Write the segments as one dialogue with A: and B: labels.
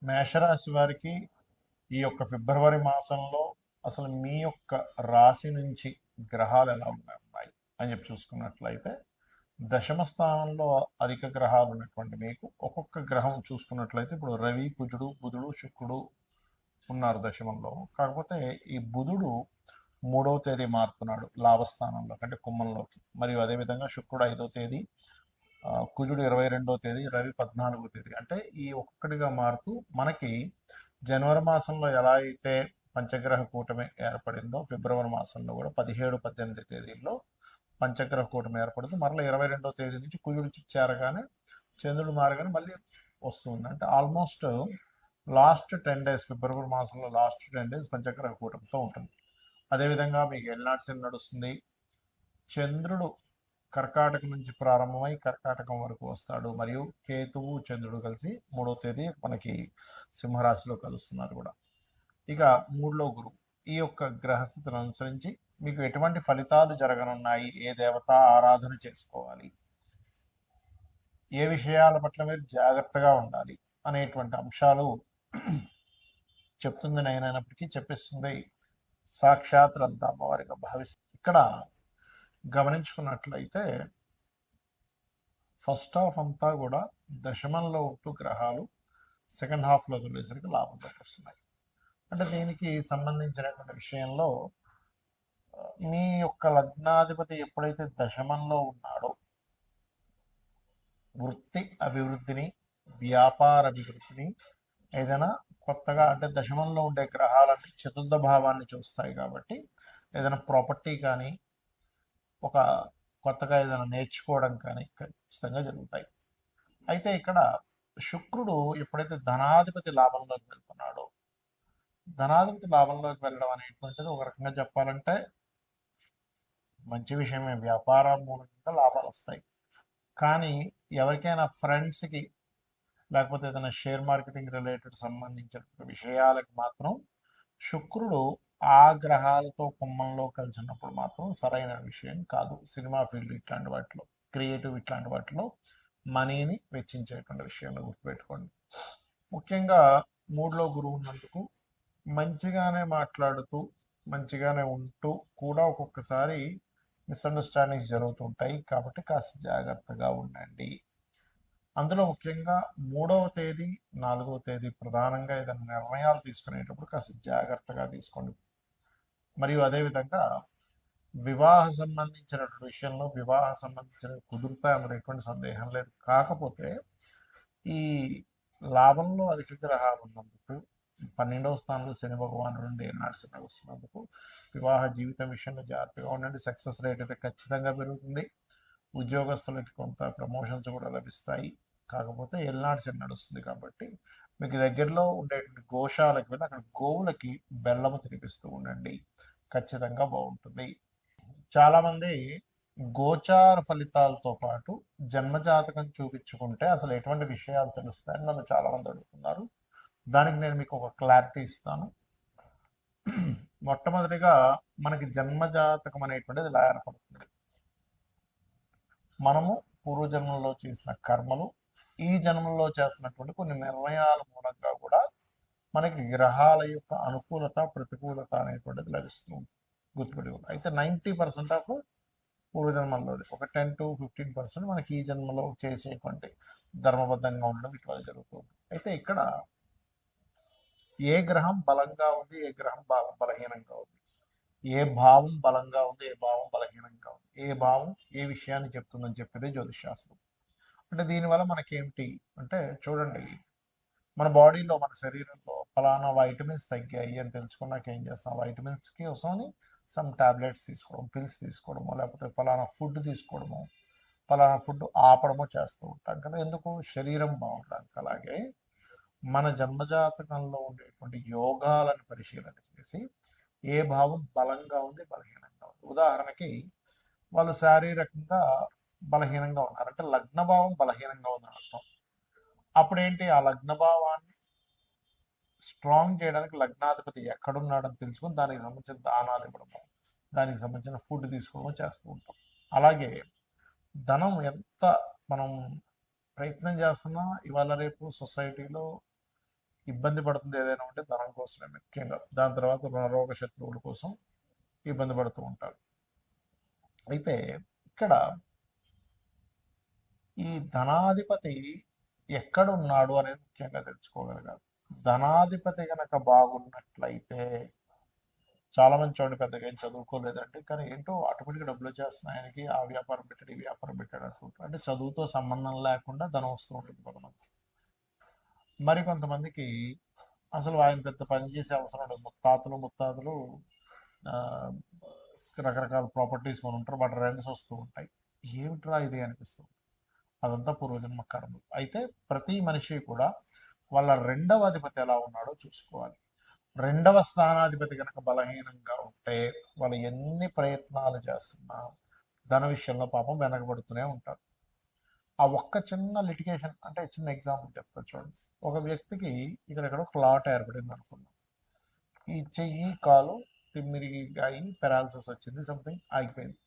A: మేషరాశి వారికి ఈ యొక్క ఫిబ్రవరి మాసంలో అసలు మీ యొక్క రాశి నుంచి గ్రహాలు ఎలా ఉన్నాయి అని చెప్పి చూసుకున్నట్లయితే దశమ స్థానంలో అధిక గ్రహాలు ఉన్నటువంటి మీకు ఒక్కొక్క గ్రహం చూసుకున్నట్లయితే ఇప్పుడు రవి, కుజుడు, బుధుడు, శుక్రుడు ఉన్నారు దశమంలో. కాకపోతే ఈ బుధుడు 3వ తేదీ మారుతున్నాడు లాభస్థానంలో అంటే కుంభంలోకి. మరియు అదేవిధంగా శుక్రుడు 5వ తేదీ, కుజుడు 22వ తేదీ, రవి 14వ తేదీ. అంటే ఈ ఒక్కొక్కటిగా మారుతూ మనకి జనవరి మాసంలో ఎలా అయితే పంచగ్రహ కూటమి ఏర్పడిందో ఫిబ్రవరి మాసంలో కూడా 17, 18 తేదీల్లో పంచగ్రహ కూటమి ఏర్పడుతుంది. మరలా 22వ తేదీ నుంచి కుజుడు చేరగానే చంద్రుడు మారగానే మళ్ళీ వస్తుంది. అంటే ఆల్మోస్ట్ లాస్ట్ 10 డేస్, ఫిబ్రవరి మాసంలో లాస్ట్ 10 డేస్ పంచగ్రహ కూటమితో ఉంటుంది. అదేవిధంగా మీకు ఎల్నాటి నడుస్తుంది. చంద్రుడు కర్కాటకం నుంచి ప్రారంభమై కర్కాటకం వరకు వస్తాడు. మరియు కేతువు, చంద్రుడు కలిసి 3వ తేదీ మనకి సింహరాశిలో కలుస్తున్నారు కూడా. ఇక 3లో గురువు. ఈ యొక్క గ్రహస్థితిని అనుసరించి మీకు ఎటువంటి ఫలితాలు జరగనున్నాయి, ఏ దేవత ఆరాధన చేసుకోవాలి, ఏ విషయాల పట్ల మీరు జాగ్రత్తగా ఉండాలి అనేటువంటి అంశాలు చెప్తుంది నేనైనప్పటికీ చెప్పిస్తుంది సాక్షాత్ అంతా అమ్మవారిగా భావిస్తుంది. ఇక్కడ గమనించుకున్నట్లయితే ఫస్ట్ హాఫ్ అంతా కూడా దశమంలో ఉంటూ గ్రహాలు సెకండ్ హాఫ్లో వెళ్ళేసరికి లాభంలోకి వస్తున్నాయి. అంటే దీనికి సంబంధించినటువంటి విషయంలో మీ యొక్క లగ్నాధిపతి ఎప్పుడైతే దశమంలో ఉన్నాడో వృత్తి అభివృద్ధిని, వ్యాపార అభివృద్ధిని, ఏదైనా కొత్తగా అంటే దశమంలో ఉండే గ్రహాలన్నీ చతుర్థ భావాన్ని చూస్తాయి కాబట్టి ఏదైనా ప్రాపర్టీ కానీ ఒక కొత్తగా ఏదైనా నేర్చుకోవడం కానీ ఖచ్చితంగా జరుగుతాయి. అయితే ఇక్కడ శుక్రుడు ఎప్పుడైతే ధనాధిపతి లాభంలోకి వెళ్తున్నాడో, ధనాధిపతి లాభంలోకి వెళ్ళడం అనేటువంటిది ఒక రకంగా చెప్పాలంటే మంచి విషయమే, వ్యాపార మూలంగా లాభాలు వస్తాయి. కానీ ఎవరికైనా ఫ్రెండ్స్కి లేకపోతే ఏదైనా షేర్ మార్కెటింగ్ రిలేటెడ్ సంబంధించిన విషయాలకు మాత్రం శుక్రుడు ఆ గ్రహాలతో కుంభంలో కలిసినప్పుడు మాత్రం సరైన విషయం కాదు. సినిమా ఫీల్డ్ ఇట్లాంటి వాటిలో, క్రియేటివ్ ఇట్లాంటి వాటిలో మనీని వెచ్చించేటువంటి విషయంలో గుర్తుపెట్టుకోండి. ముఖ్యంగా 3లో గురువు ఉన్నందుకు మంచిగానే మాట్లాడుతూ మంచిగానే ఉంటూ కూడా ఒక్కొక్కసారి మిస్అండర్స్టాండింగ్స్ జరుగుతుంటాయి. కాబట్టి కాస్త జాగ్రత్తగా ఉండండి. అందులో ముఖ్యంగా 3వ తేదీ, 4వ తేదీ ప్రధానంగా ఏదైనా నిర్ణయాలు తీసుకునేటప్పుడు కాస్త జాగ్రత్తగా తీసుకోండి. మరియు అదేవిధంగా వివాహ సంబంధించిన విషయంలో వివాహ సంబంధించిన కుదురుతాయి అందులో ఎటువంటి సందేహం లేదు. కాకపోతే ఈ లాభంలో అధిక గ్రహాలు ఉన్నందుకు 12వ స్థానంలో శని భగవానుడు నుండి ఏనాడు వస్తున్నందుకు వివాహ జీవితం విషయంలో జాగ్రత్తగా ఉండండి. సక్సెస్ రేట్ అయితే ఖచ్చితంగా పెరుగుతుంది. ఉద్యోగస్తులకి కొంత ప్రమోషన్స్ కూడా లభిస్తాయి. కాకపోతే ఎల్నాడు శని నడుస్తుంది కాబట్టి మీకు దగ్గరలో ఉండేటువంటి గోశాలకు వెళ్ళి అక్కడ గోవులకి బెల్లము తినిపిస్తూ ఉండండి, ఖచ్చితంగా బాగుంటుంది. చాలామంది గోచార ఫలితాలతో పాటు జన్మజాతకం చూపించుకుంటే అసలు ఎటువంటి విషయాలు తెలుస్తాయని నన్ను చాలామంది అడుగుతున్నారు. దానికి నేను మీకు ఒక క్లారిటీ ఇస్తాను. మొట్టమొదటిగా మనకి జన్మజాతకం అనేటువంటిది ఎలా ఏర్పడుతుంది, మనము పూర్వజన్మలో చేసిన కర్మలు, ఈ జన్మలో చేస్తున్నటువంటి కొన్ని నిర్ణయాల మూలంగా కూడా మనకి గ్రహాల యొక్క అనుకూలత, ప్రతికూలత అనేటువంటిది లభిస్తుంది. గుర్తుపెట్టుకోండి. అయితే 90% ఆఫ్ పూర్వజన్మల్లో ఒక 10-15% మనకి ఈ జన్మలో చేసేటువంటి ధర్మబద్ధంగా ఉండడం ఇట్లా జరుగుతుంది. అయితే ఇక్కడ ఏ గ్రహం బలంగా ఉంది, ఏ గ్రహం బలహీనంగా ఉంది, ఏ భావం బలంగా ఉంది, ఏ భావం బలహీనంగా ఉంది, ఏ భావం ఏ విషయాన్ని చెప్తుందని చెప్పేది జ్యోతిషాస్త్రం. అంటే దీనివల్ల మనకేమిటి అంటే చూడండి, మన బాడీలో మన శరీరంలో ఫలానా వైటమిన్స్ తగ్గాయి అని తెలుసుకున్నాక ఏం చేస్తాం, వైటమిన్స్కి వస్తామని సమ్ టాబ్లెట్స్ తీసుకోవడం, పిల్స్ తీసుకోవడము, లేకపోతే ఫలానా ఫుడ్ తీసుకోవడము, ఫలానా ఫుడ్ ఆపడము చేస్తూ ఉంటాం కదా. ఎందుకు? శరీరం బాగుండడానికి. అలాగే మన జన్మజాతకంలో ఉండేటువంటి యోగాలను పరిశీలన చేసి ఏ భావం బలంగా ఉంది, బలహీనంగా ఉంది. ఉదాహరణకి వాళ్ళు శారీరకంగా బలహీనంగా ఉన్నారు అంటే లగ్న భావం బలహీనంగా ఉందని అర్థం. అప్పుడేంటి, ఆ లగ్న భావాన్ని స్ట్రాంగ్ చేయడానికి లగ్నాధిపతి ఎక్కడున్నాడని తెలుసుకొని దానికి సంబంధించిన దానాలు ఇవ్వడము, దానికి సంబంధించిన ఫుడ్ తీసుకోవడము చేస్తూ ఉంటాం. అలాగే ధనం ఎంత మనం ప్రయత్నం చేస్తున్నా ఇవాళ రేపు సొసైటీలో ఇబ్బంది పడుతుంది ఏదైనా ఉంటే ధనం కోసమే ముఖ్యంగా. దాని తర్వాత రుణరోగ శత్రువుల కోసం ఇబ్బంది పడుతూ ఉంటారు. అయితే ఇక్కడ ఈ ధనాధిపతి ఎక్కడ ఉన్నాడు అనేది ముఖ్యంగా తెలుసుకోగలగాలి. ధనాధిపతి గనక బాగున్నట్లయితే చాలా మంది చూడండి పెద్దగా ఏం చదువుకోలేదండి, కానీ ఏంటో ఆటోమేటిక్గా డబ్బులు వచ్చేస్తున్నాయి ఆయనకి, ఆ వ్యాపారం పెట్టాడు ఈ వ్యాపారం పెట్టాడు అనుకుంటారు. అంటే చదువుతో సంబంధం లేకుండా ధనం వస్తూ ఉంటుంది కొంతమంది. మరి కొంతమందికి అసలు ఆయన పెద్ద పని చేసే అవసరం ఉండదు. ముత్తాతలు ఆ, రకరకాల ప్రాపర్టీస్ కొని ఉంటారు, వాటి రెంట్స్ వస్తూ ఉంటాయి. ఏమిట్రా ఇది అనిపిస్తుంది. అదంతా పూర్వజన్మ కర్మలు. అయితే ప్రతి మనిషి కూడా వాళ్ళ రెండవ అధిపతి ఎలా ఉన్నాడో చూసుకోవాలి. రెండవ స్థానాధిపతి కనుక బలహీనంగా ఉంటే వాళ్ళు ఎన్ని ప్రయత్నాలు చేస్తున్నా ధన విషయంలో పాపం వెనకబడుతూనే ఉంటారు. ఆ ఒక్క చిన్న లిటిగేషన్, అంటే చిన్న ఎగ్జాంపుల్ చెప్తా చూడండి. ఒక వ్యక్తికి ఇక్కడెక్కడో క్లాట్ ఏర్పడింది అనుకున్నాం. ఈ చెయ్యి కాలు తిమ్మిరిగా అయి పెరాలసిస్ వచ్చింది, సంథింగ్ ఆగిపోయింది.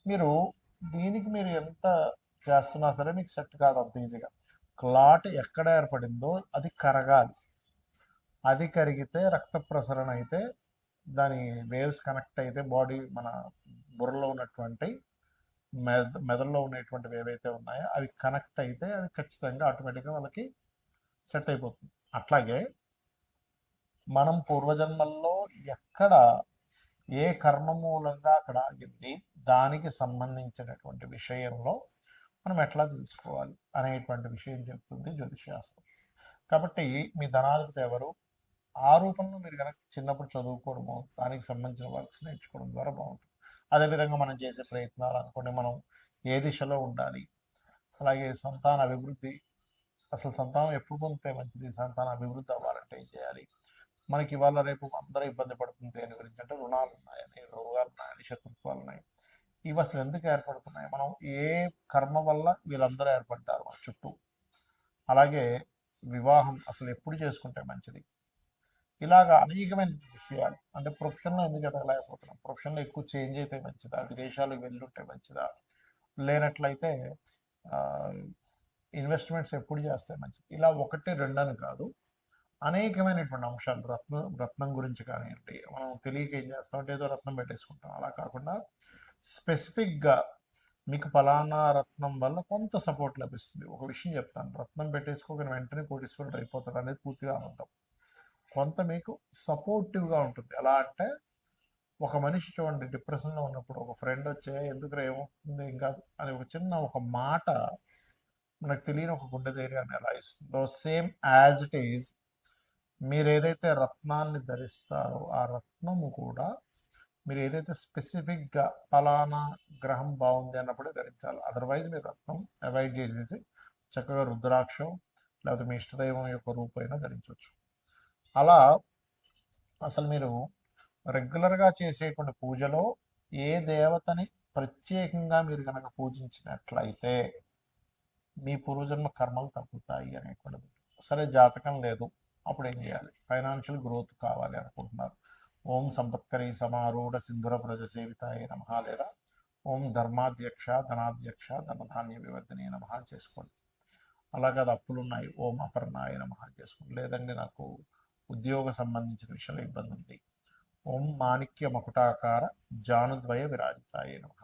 A: మీరు ఎంత చేస్తున్నా సరే మీకు సెట్ కాదు అంత ఈజీగా. క్లాట్ ఎక్కడ ఏర్పడిందో అది కరగాలి. అది కరిగితే రక్త ప్రసరణ అయితే దాని వేవ్స్ కనెక్ట్ అయితే బాడీ మన బుర్రలో ఉన్నటువంటి మెదడులో ఉన్నటువంటివి ఏవైతే ఉన్నాయో అవి కనెక్ట్ అయితే అవి ఖచ్చితంగా ఆటోమేటిక్గా వాళ్ళకి సెట్ అయిపోతుంది. అట్లాగే మనం పూర్వజన్మల్లో ఎక్కడ ఏ కర్మ మూలంగా అక్కడ ఆగింది, దానికి సంబంధించినటువంటి విషయంలో మనం ఎట్లా తెలుసుకోవాలి అనేటువంటి విషయం చెప్తుంది జ్యోతిషాస్త్రం. కాబట్టి మీ ధనాధిపతి ఎవరు, ఆ రూపంలో మీరు కనుక చిన్నప్పుడు చదువుకోవడము, దానికి సంబంధించిన వర్క్స్ నేర్చుకోవడం ద్వారా బాగుంటుంది. అదేవిధంగా మనం చేసే ప్రయత్నాలు అనుకోండి, మనం ఏ దిశలో ఉండాలి, అలాగే సంతాన అభివృద్ధి, అసలు సంతానం ఎప్పుడు పొందితే మంచిది, సంతాన అభివృద్ధి అవ్వాలంటే ఏం చేయాలి, మనకి ఇవాళ రేపు అందరూ ఇబ్బంది పడుతుంది దేని గురించి అంటే రుణాలు ఉన్నాయని, రోగాలు ఉన్నాయని, శత్రుత్వాలు ఉన్నాయి. ఇవి అసలు ఎందుకు ఏర్పడుతున్నాయి, మనం ఏ కర్మ వల్ల వీళ్ళందరూ ఏర్పడ్డారు మన చుట్టూ, అలాగే వివాహం అసలు ఎప్పుడు చేసుకుంటే మంచిది, ఇలాగా అనేకమైన విషయాలు. అంటే ప్రొఫెషన్లో ఎందుకు ఎదగలేకపోతున్నాం, ప్రొఫెషన్లో ఎక్కువ చేంజ్ అయితే మంచిదా, విదేశాలకు వెళ్ళుంటే మంచిదా, లేనట్లయితే ఇన్వెస్ట్మెంట్స్ ఎప్పుడు చేస్తే మంచిది, ఇలా ఒకటి రెండని కాదు, అనేకమైనటువంటి అంశాలు. రత్నం గురించి కానివ్వండి, మనం తెలియక ఏం చేస్తామంటే ఏదో రత్నం పెట్టేసుకుంటాం. అలా కాకుండా స్పెసిఫిక్గా మీకు ఫలానా రత్నం వల్ల కొంత సపోర్ట్ లభిస్తుంది. ఒక విషయం చెప్తాను, రత్నం పెట్టేసుకోగానే వెంటనే కోటీశ్వరుడు అయిపోతాడు అనేది పూర్తిగా అబద్ధం. కొంత మీకు సపోర్టివ్గా ఉంటుంది. ఎలా అంటే ఒక మనిషి చూడండి డిప్రెషన్లో ఉన్నప్పుడు ఒక ఫ్రెండ్ వచ్చే ఎందుకు ఏమవుతుంది ఇంకా అని ఒక చిన్న ఒక మాట మనకు తెలియని ఒక గుండె ధైర్యాన్ని ఎలా ఇస్తుందో, సేమ్ యాజ్ ఇట్ ఈజ్ మీరు ఏదైతే రత్నాన్ని ధరిస్తారో ఆ రత్నము కూడా మీరు ఏదైతే స్పెసిఫిక్గా ఫలానా గ్రహం బాగుంది అన్నప్పుడే ధరించాలి. అదర్వైజ్ మీరు రత్నం అవాయిడ్ చేసేసి చక్కగా రుద్రాక్షం లేకపోతే మీ ఇష్టదైవం యొక్క రూపైనా ధరించవచ్చు. అలా అసలు మీరు రెగ్యులర్గా చేసేటువంటి పూజలో ఏ దేవతని ప్రత్యేకంగా మీరు కనుక పూజించినట్లయితే మీ పూర్వజన్మ కర్మలు తగ్గుతాయి అనేటువంటిది. సరే జాతకం లేదు, అప్పుడు ఏం చేయాలి, ఫైనాన్షియల్ గ్రోత్ కావాలి అనుకుంటున్నారు, ఓం సంపత్కరి సమారూఢ సింధుర ప్రజ సేవితాయ నమః, లేదా ఓం ధర్మాధ్యక్ష ధనాధ్యక్ష ధనధాన్య వివర్ధనే నమః చేసుకోండి. అలాగే అది అప్పులు ఉన్నాయి, ఓం అపర్ణాయ నమః చేసుకోండి. లేదండి నాకు ఉద్యోగ సంబంధించిన విషయంలో ఇబ్బంది ఉంది, ఓం మాణిక్య మకుటాకార జానుద్వయ విరాజితాయ నమః.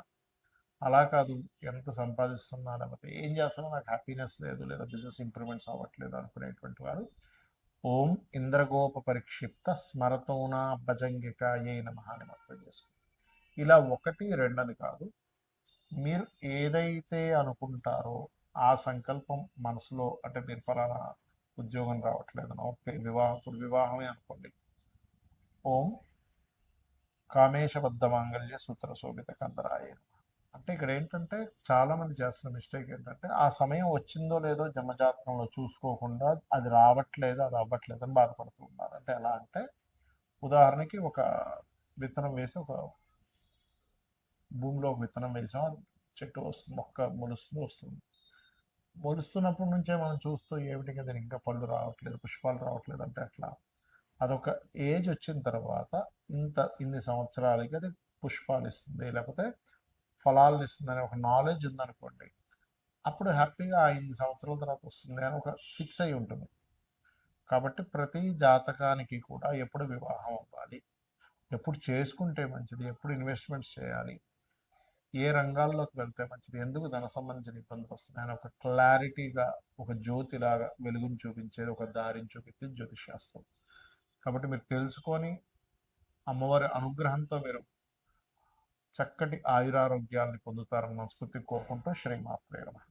A: అలా కాదు, ఎంత సంపాదిస్తున్నా లేకపోతే ఏం చేస్తున్నా నాకు హ్యాపీనెస్ లేదు, లేదా బిజినెస్ ఇంప్రూవ్మెంట్స్ అవ్వట్లేదు అనుకునేటువంటి వారు ఓం ఇంద్రగోప పరిక్షిప్త స్మరతోనా భజంగికాయే నమః అని మంత్రం చేసుకోండి. ఇలా ఒకటి రెండని కాదు, మీరు ఏదైతే అనుకుంటారో ఆ సంకల్పం మనసులో, అంటే మీరు పలానా ఉద్యోగం రావట్లేదనో, వివాహమే అనుకోండి, ఓం కామేశబద్ధ మాంగళ్య సూత్ర శోభిత కందరాయ. అంటే ఇక్కడ ఏంటంటే చాలా మంది చేస్తున్న మిస్టేక్ ఏంటంటే ఆ సమయం వచ్చిందో లేదో జన్మజాతకంలో చూసుకోకుండా అది రావట్లేదు అది అవ్వట్లేదు అని బాధపడుతూ ఉన్నారు. అంటే ఎలా అంటే ఉదాహరణకి ఒక విత్తనం వేసి ఒక భూమిలో ఒక విత్తనం వేసాం, అది చెట్టు వస్తుంది, మొక్క మొలుస్తుంది వస్తుంది. మొలుస్తున్నప్పటి నుంచే మనం చూస్తూ ఏమిటి కదా ఇంకా పళ్ళు రావట్లేదు పుష్పాలు రావట్లేదు అంటే అట్లా. అదొక ఏజ్ వచ్చిన తర్వాత ఇన్ని సంవత్సరాలకి అది పుష్పాలు ఇస్తుంది లేకపోతే ఫలాలను ఇస్తుంది అనే ఒక నాలెడ్జ్ ఉందనుకోండి, అప్పుడు హ్యాపీగా ఆ 8 సంవత్సరాల తర్వాత వస్తుంది అని ఒక ఫిక్స్ అయి ఉంటుంది. కాబట్టి ప్రతి జాతకానికి కూడా ఎప్పుడు వివాహం అవ్వాలి, ఎప్పుడు చేసుకుంటే మంచిది, ఎప్పుడు ఇన్వెస్ట్మెంట్స్ చేయాలి, ఏ రంగాల్లోకి వెళ్తే మంచిది, ఎందుకు ధన సంబంధించిన ఇబ్బందులు వస్తున్నాయి అని ఒక క్లారిటీగా ఒక జ్యోతిలాగా వెలుగుని చూపించేది, ఒక దారిని చూపించేది జ్యోతిష్ శాస్త్రం. కాబట్టి మీరు తెలుసుకొని అమ్మవారి అనుగ్రహంతో మీరు చక్కటి ఆయురారోగ్యాన్ని పొందుతారని మనస్ఫూర్తి కోరుకుంటూ శ్రీమాత్రే నమః.